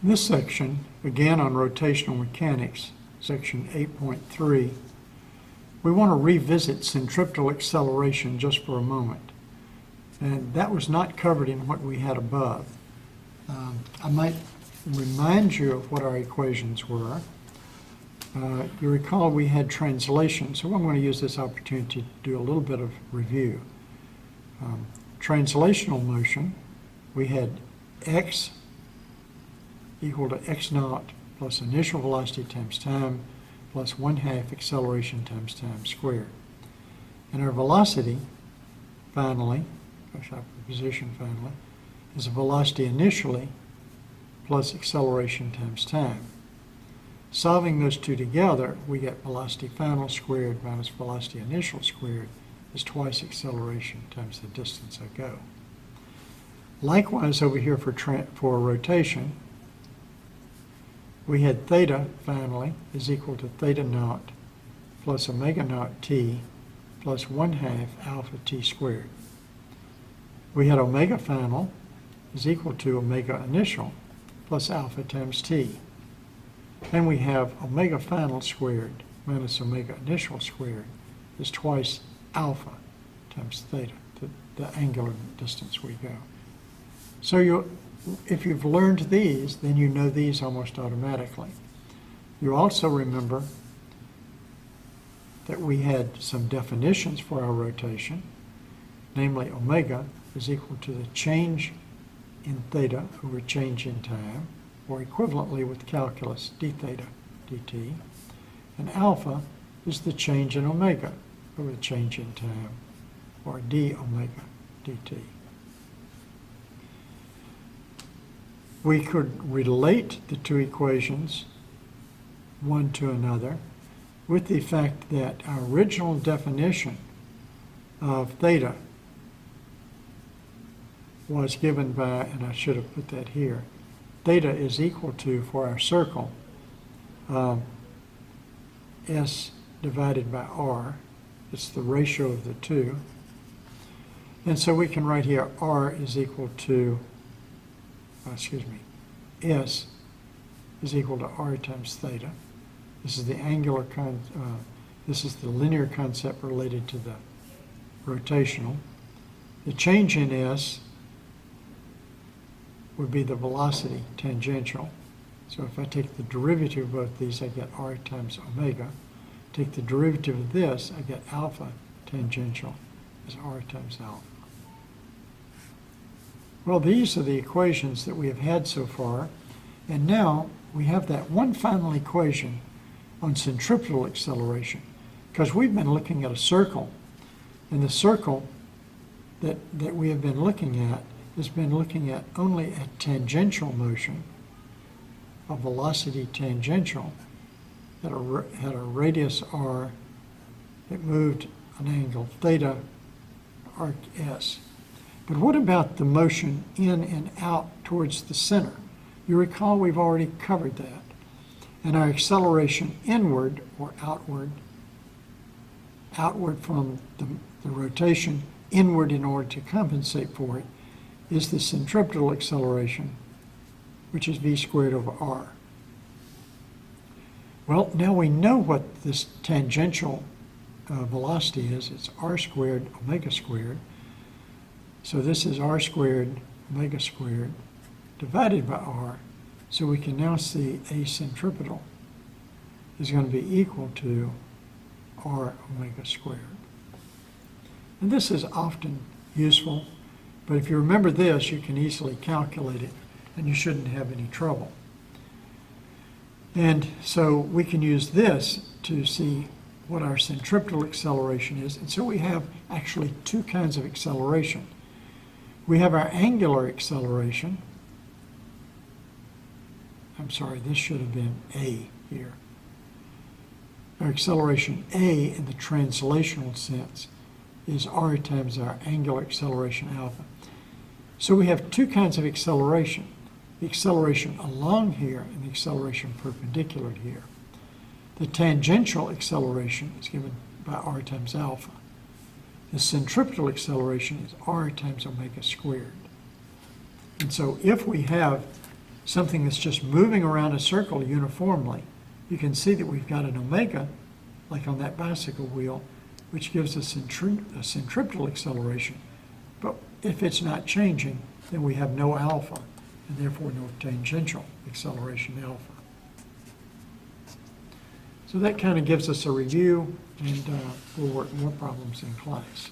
In this section, again on rotational mechanics, section 8.3, we want to revisit centripetal acceleration just for a moment. And that was not covered in what we had above. I might remind you of what our equations were. You recall we had translation, so I'm going to use this opportunity to do a little bit of review. Translational motion, we had x equal to x naught plus initial velocity times time plus 1/2 acceleration times time squared. And our velocity, finally, position finally, is a velocity initially plus acceleration times time. Solving those two together, we get velocity final squared minus velocity initial squared is twice acceleration times the distance I go. Likewise, over here for rotation, we had theta finally is equal to theta naught plus omega naught t plus 1/2 alpha t squared. We had omega final is equal to omega initial plus alpha times t. And we have omega final squared minus omega initial squared is twice alpha times theta, the angular distance we go. So if you've learned these, then you know these almost automatically. You also remember that we had some definitions for our rotation, namely omega is equal to the change in theta over change in time, or equivalently with calculus d theta dt, and alpha is the change in omega over the change in time, or d omega dt. We could relate the two equations one to another with the fact that our original definition of theta was given by, and I should have put that here, theta is equal to, for our circle, S divided by R. It's the ratio of the two. And so we can write here R is equal to, S is equal to R times theta. This is the angular, this is the linear concept related to the rotational. The change in S would be the velocity tangential. So if I take the derivative of both these, I get R times omega. Take the derivative of this, I get alpha tangential as R times alpha. Well, these are the equations that we have had so far, and now we have that one final equation on centripetal acceleration, because we've been looking at a circle, and the circle that we have been looking at has been looking at only a tangential motion, a velocity tangential, that had a radius r that moved an angle theta, arc s. But what about the motion in and out towards the center? You recall we've already covered that. And our acceleration inward or outward from the rotation, inward in order to compensate for it, is the centripetal acceleration, which is v squared over r. Well, now we know what this tangential velocity is. It's r squared omega squared. So this is r squared omega squared divided by r. So we can now see a centripetal is going to be equal to r omega squared. And this is often useful, but if you remember this, you can easily calculate it, and you shouldn't have any trouble. And so we can use this to see what our centripetal acceleration is. And so we have actually two kinds of acceleration. We have our angular acceleration. I'm sorry, this should have been A here. Our acceleration A in the translational sense is r times our angular acceleration alpha. So we have two kinds of acceleration, the acceleration along here and the acceleration perpendicular here. The tangential acceleration is given by r times alpha. The centripetal acceleration is r times omega squared. And so if we have something that's just moving around a circle uniformly, you can see that we've got an omega, like on that bicycle wheel, which gives us a centripetal acceleration. But if it's not changing, then we have no alpha, and therefore no tangential acceleration alpha. So that kind of gives us a review, and we'll work more problems in class.